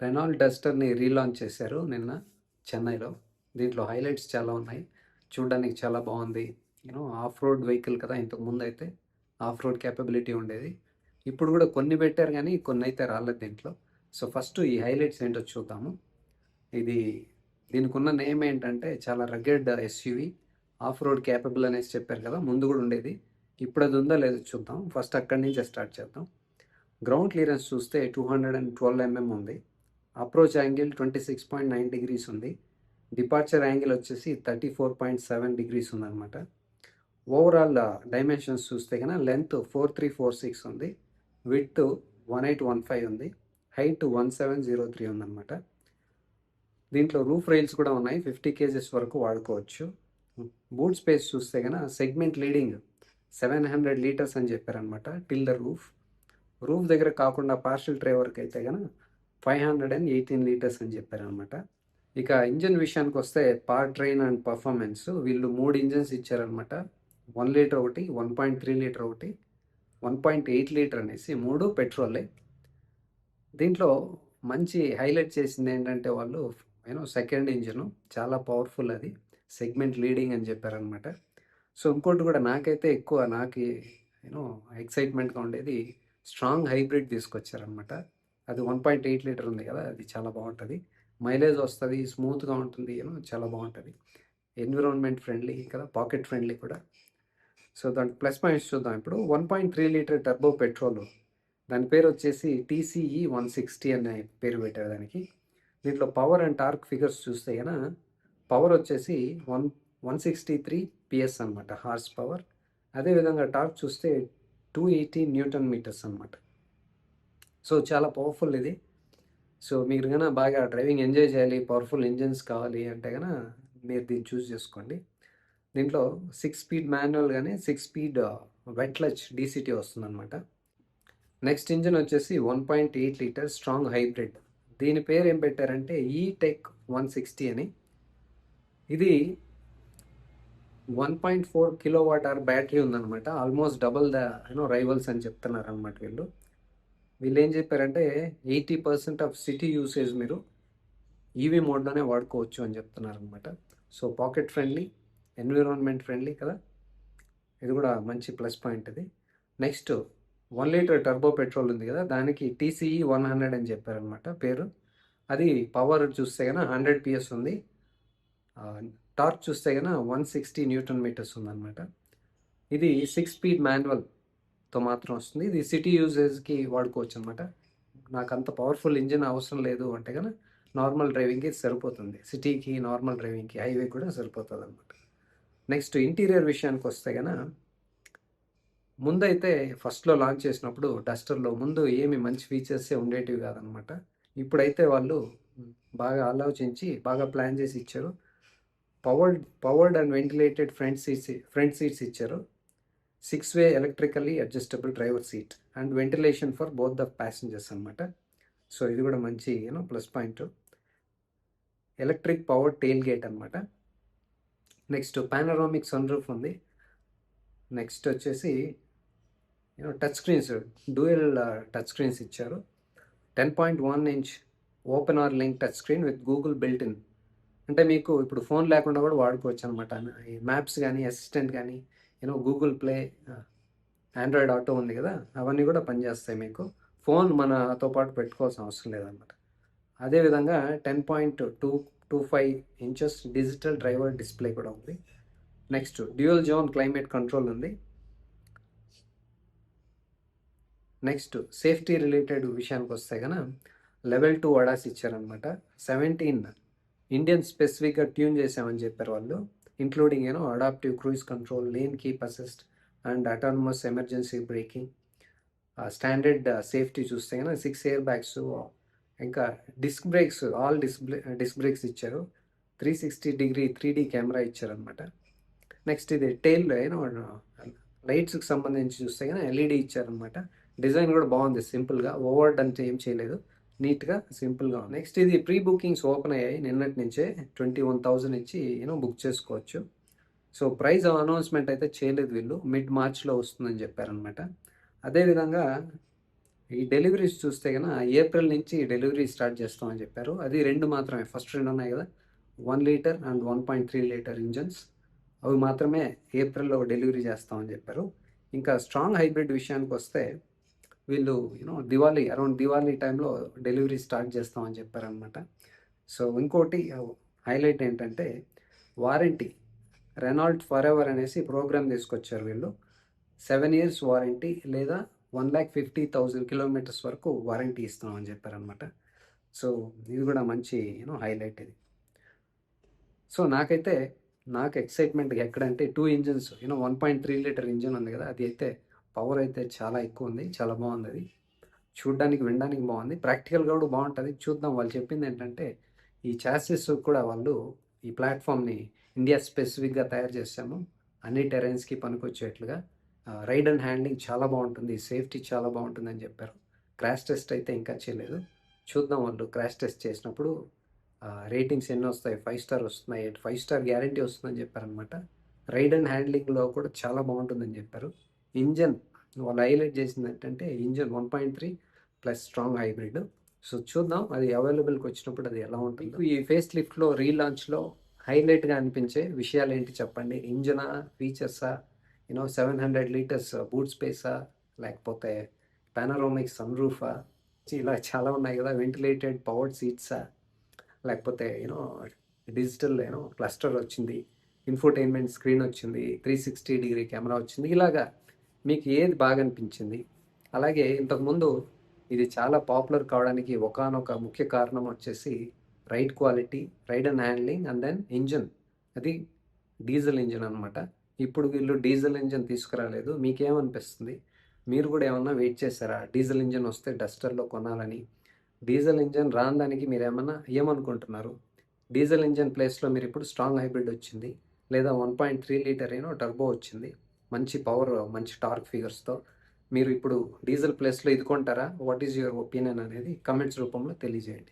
Renault డస్టర్‌ని relaunch చేశారు నిన్న చెన్నైలో. దీంట్లో హైలైట్స్ చాలా ఉన్నాయి. చూడ్డానికి చాలా బావుంది. ఆఫ్ రోడ్ వెహికల్ కదా! ఇంతకుముందయితే ఆఫ్ రోడ్ కేపబిలిటీ ఉండేది. ఇప్పుడు గూడా కొన్ని పెట్టారు గానీ, కొన్నైతే రాలేదు దీంట్లో. సో, ఫస్ట్ ఈ హైలైట్స్ ఏంటో చూద్దాము. ఇది దీనికున్న నేమ్ ఏంటంటే చాలా rugged SUV. Of road capable అనేసి చెప్పారు కదా! ముందు గూడా ఉండేది. ఇప్పుడది ఉందో లేదో చూద్దాం. ఫస్ట్ అక్కడి నుంచే స్టార్ట్ చేద్దాం. గ్రౌండ్ క్లియరెన్స్ చూస్తే 212 ఉంది. అప్రోచ్ యాంగిల్ 26.9 డిగ్రీస్ ఉంది. డిపార్చర్ యాంగిల్ వచ్చేసి 34.7 డిగ్రీస్ ఉందన్నమాట. ఓవరాల్ డైమెన్షన్స్ చూస్తే కనుక లెంత్ 4346 ఉంది. విడ్త్ 1815 ఉంది. హైట్ 1703 ఉందన్నమాట. దీంట్లో రూఫ్ రైల్స్ కూడా ఉన్నాయి. 50 కేజెస్ వరకు వాడుకోవచ్చు. బూట్ స్పేస్ చూస్తే కనుక సెగ్మెంట్ లీడింగ్ 700 లీటర్స్ అని చెప్పారనమాట టిల్ ద రూఫ్. రూఫ్ దగ్గర కాకుండా పార్షల్ ట్రే వరకు అయితే కనుక 518 లీటర్స్ అని చెప్పారనమాట. ఇక ఇంజన్ విషయానికి వస్తే పవర్ ట్రైన్ అండ్ పర్ఫార్మెన్స్ వీళ్ళు 3 ఇంజన్స్ ఇచ్చారనమాట. 1 లీటర్ ఒకటి, 1.3 లీటర్ ఒకటి, 1.8 లీటర్ అనేసి 3 పెట్రోలే. దీంట్లో మంచి హైలైట్ చేసింది ఏంటంటే వాళ్ళు సెకండ్ ఇంజను చాలా పవర్ఫుల్, అది సెగ్మెంట్ లీడింగ్ అని చెప్పారనమాట. సో ఇంకోటి కూడా నాకైతే ఎక్కువ నాకు ఎక్సైట్మెంట్గా ఉండేది స్ట్రాంగ్ హైబ్రిడ్ తీసుకొచ్చారనమాట. అది 1.8 లీటర్ ఉంది కదా, అది చాలా బాగుంటుంది. మైలేజ్ వస్తుంది, స్మూత్గా ఉంటుంది, చాలా బాగుంటుంది. ఎన్విరాన్మెంట్ ఫ్రెండ్లీ కదా, పాకెట్ ఫ్రెండ్లీ కూడా. సో దాని ప్లస్ పాయింట్స్ చూద్దాం ఇప్పుడు. 1.3 లీటర్ టర్బో పెట్రోల్, దాని పేరు వచ్చేసి TCE 160 అనే పేరు పెట్టారు దానికి. దీంట్లో పవర్ అండ్ టార్క్ ఫిగర్స్ చూస్తే కనుక పవర్ వచ్చేసి 163 PS అనమాట, హార్స్ పవర్. అదేవిధంగా టార్క్ చూస్తే 280 న్యూటన్ మీటర్స్ అనమాట. సో చాలా పవర్ఫుల్ ఇది. సో మీరు కనుక బాగా డ్రైవింగ్ ఎంజాయ్ చేయాలి, పవర్ఫుల్ ఇంజన్స్ కావాలి అంటే కనుక మీరు దీన్ని చూస్ చేసుకోండి. దీంట్లో 6 స్పీడ్ మాన్యువల్ కానీ 6 స్పీడ్ వెట్ క్లచ్ DCT వస్తుందన్నమాట. నెక్స్ట్ ఇంజిన్ వచ్చేసి 1.8 లీటర్ స్ట్రాంగ్ హైబ్రిడ్. దీని పేరు ఏం పెట్టారంటే ఈటెక్ 160 అని. ఇది 1.4 కిలోవాట్ అవర్ బ్యాటరీ ఉందన్నమాట. ఆల్మోస్ట్ డబుల్ ద రైవల్స్ అని చెప్తున్నారు అనమాట వీళ్ళు. వీళ్ళు ఏం చెప్పారంటే 80% ఆఫ్ సిటీ యూసేజ్ మీరు ఈవీ మోడ్లోనే వాడుకోవచ్చు అని చెప్తున్నారు అనమాట. So pocket friendly, environment friendly కదా, ఇది కూడా మంచి ప్లస్ పాయింట్ ఇది. నెక్స్ట్ 1 లీటర్ టర్బో పెట్రోల్ ఉంది కదా, దానికి TCE 100 అని చెప్పారనమాట పేరు. అది పవర్ చూస్తే కనుక 100 PS ఉంది. టార్క్ చూస్తే కనుక 160 న్యూటన్ మీటర్స్ ఉందన్నమాట. ఇది 6 స్పీడ్ మాన్యువల్తో మాత్రం వస్తుంది. ఇది సిటీ యూజెస్కి వాడుకోవచ్చు అనమాట. నాకు అంత పవర్ఫుల్ ఇంజిన్ అవసరం లేదు అంటే కనుక నార్మల్ డ్రైవింగ్కి సరిపోతుంది. సిటీకి, నార్మల్ డ్రైవింగ్కి, హైవే కూడా సరిపోతుంది అనమాట. నెక్స్ట్ ఇంటీరియర్ విషయానికి వస్తే కనుక ముందైతే ఫస్ట్లో లాంచ్ చేసినప్పుడు డస్టర్లో ముందు ఏమి మంచి ఫీచర్సే ఉండేటివి కాదనమాట. ఇప్పుడైతే వాళ్ళు బాగా ఆలోచించి బాగా ప్లాన్ చేసి ఇచ్చారు. Powered and ventilated front seats ఇచ్చారు. 6-వే electrically adjustable driver seat and ventilation for both the passengers అనమాట. సో ఇది కూడా మంచి plus point. Electric power tail gate అనమాట. నెక్స్ట్ పానరామిక్ సన్ రూఫ్ ఉంది. నెక్స్ట్ వచ్చేసి touch screens, dual touch screens ఇచ్చారు. 10.1 inch open R link touch screen with Google built in. అంటే మీకు ఇప్పుడు ఫోన్ లేకుండా కూడా వాడుకోవచ్చు అనమాట. మ్యాప్స్ కానీ, అసిస్టెంట్ కానీ, గూగుల్ ప్లే, ఆండ్రాయిడ్ ఆటో ఉంది కదా, అవన్నీ కూడా పనిచేస్తాయి మీకు. ఫోన్ మనతో పాటు పెట్టుకోవాల్సిన అవసరం లేదన్నమాట. అదేవిధంగా 10.225 ఇంచెస్ డిజిటల్ డ్రైవర్ డిస్ప్లే కూడా ఉంది. Next dual zone climate control ఉంది. నెక్స్ట్ సేఫ్టీ రిలేటెడ్ విషయానికి వస్తే కనుక లెవెల్ 2 అడాస్ ఇచ్చారనమాట. 17 ఇండియన్ స్పెసిఫిక్గా ట్యూన్ చేసామని చెప్పారు వాళ్ళు. Including adaptive cruise control, lane keep assist and autonomous emergency braking. Standard safety చూస్తే కనుక 6 ఎయిర్ బ్యాగ్స్, ఇంకా disc brakes, all disc brakes ఇచ్చారు. 360 డిగ్రీ 3D కెమెరా ఇచ్చారనమాట. నెక్స్ట్ ఇది టెయిల్ లైట్స్కి సంబంధించి చూస్తే కనుక LED ఇచ్చారనమాట. డిజైన్ కూడా బాగుంది, సింపుల్గా, ఓవర్డ్ అంటే ఏం చేయలేదు, నీట్గా సింపుల్గా ఉంది. నెక్స్ట్ ఇది ప్రీ బుకింగ్స్ ఓపెన్ అయ్యాయి నిన్నటి నుంచే. 21,000 ఇచ్చి బుక్ చేసుకోవచ్చు. సో ప్రైస్ అనౌన్స్మెంట్ అయితే చేయలేదు వీళ్ళు, మిడ్ మార్చ్లో వస్తుందని చెప్పారనమాట. అదేవిధంగా ఈ డెలివరీస్ చూస్తే గన ఏప్రిల్ నుంచి డెలివరీ స్టార్ట్ చేస్తామని చెప్పారు. అది 2 మాత్రమే. ఫస్ట్ 2 ఉన్నాయి కదా! 1 లీటర్ అండ్ 1.3 లీటర్ ఇంజిన్స్. అవి మాత్రమే ఏప్రిల్‌లో డెలివరీ చేస్తామని చెప్పారు. ఇంకా స్ట్రాంగ్ హైబ్రిడ్ విషయానికొస్తే వీళ్ళు అరౌండ్ దివాళీ టైంలో డెలివరీ స్టార్ట్ చేస్తామని చెప్పారనమాట. సో ఇంకోటి హైలైట్ ఏంటంటే వారంటీ. రెనాల్ట్ ఫరెవర్ అనేసి ప్రోగ్రామ్ తీసుకొచ్చారు వీళ్ళు. 7 ఇయర్స్ వారంటీ లేదా 1,50,000 కిలోమీటర్స్ వరకు వారంటీ ఇస్తామని చెప్పారనమాట. సో ఇది కూడా మంచి హైలైట్ ఇది. సో నాకు ఎక్సైట్మెంట్ ఎక్కడంటే 2 ఇంజిన్స్ 1.3 లీటర్ ఇంజిన్ ఉంది కదా! అది అయితే పవర్ అయితే చాలా ఎక్కువ ఉంది. చాలా బాగుంది అది. చూడ్డానికి, వినడానికి బాగుంది. ప్రాక్టికల్‌గా కూడా బాగుంటుంది. చూద్దాం. వాళ్ళు చెప్పింది ఏంటంటే ఈ చాసిస్ కూడా వాళ్ళు ఈ ప్లాట్ఫామ్‌ని ఇండియా స్పెసిఫిక్‌గా తయారు చేశాము. అన్ని టెరైన్స్‌కి పనికొచ్చేట్లుగా. రైడ్ అండ్ హ్యాండ్లింగ్ చాలా బాగుంటుంది. సేఫ్టీ చాలా బాగుంటుందని చెప్పారు. క్రాష్ టెస్ట్ అయితే ఇంకా చేయలేదు. చూద్దాం వాళ్ళు క్రాష్ టెస్ట్ చేసినప్పుడు రేటింగ్స్ ఎన్ని వస్తాయి, 5 స్టార్ వస్తున్నాయి, 5 స్టార్ గ్యారంటీ వస్తుందని చెప్పారనమాట. రైడ్ అండ్ హ్యాండ్లింగ్లో కూడా చాలా బాగుంటుందని చెప్పారు. ఇంజన్ వాళ్ళు హైలైట్ చేసింది ఏంటంటే engine 1.3 plus strong hybrid. So చూద్దాం అది అవైలబుల్కి వచ్చినప్పుడు అది ఎలా ఉంటుంది. ఈ ఫేస్ లిఫ్ట్లో రీలాంచ్లో హైలైట్గా అనిపించే విషయాలు ఏంటి చెప్పండి? ఇంజనా, ఫీచర్సా, 700 లీటర్స్ బూట్ స్పేసా, లేకపోతే పానరోమిక్ సన్ రూఫా, ఇలా చాలా ఉన్నాయి కదా, వెంటిలేటెడ్ పవర్డ్ సీట్సా, లేకపోతే డిజిటల్ క్లస్టర్ వచ్చింది, ఇన్ఫోటైన్మెంట్ స్క్రీన్ వచ్చింది, 360 డిగ్రీ కెమెరా వచ్చింది. ఇలాగా మీకు ఏది బాగా అనిపించింది? అలాగే ఇంతకుముందు ఇది చాలా పాపులర్ కావడానికి ఒకానొక ముఖ్య కారణం వచ్చేసి ride quality, ride and handling and then engine. అది డీజిల్ ఇంజన్ అనమాట. ఇప్పుడు వీళ్ళు డీజిల్ ఇంజన్ తీసుకురాలేదు. మీకేమనిపిస్తుంది? మీరు కూడా ఏమన్నా వెయిట్ చేశారా డీజిల్ ఇంజన్ వస్తే డస్టర్లో కొనాలని? డీజిల్ ఇంజన్ రాని దానికి మీరు ఏమనుకుంటున్నారు? డీజిల్ ఇంజన్ ప్లేస్లో మీరు ఇప్పుడు స్ట్రాంగ్ హైబ్రిడ్ వచ్చింది, లేదా 1.3 లీటర్ టర్బో వచ్చింది, మంచి పవర్, మంచి టార్క్ ఫిగర్స్తో. మీరు ఇప్పుడు డీజిల్ ప్లేస్లో ఇది కొంటారా? వాట్ ఈజ్ యువర్ ఒపీనియన్ అనేది కమెంట్స్ రూపంలో తెలియజేయండి.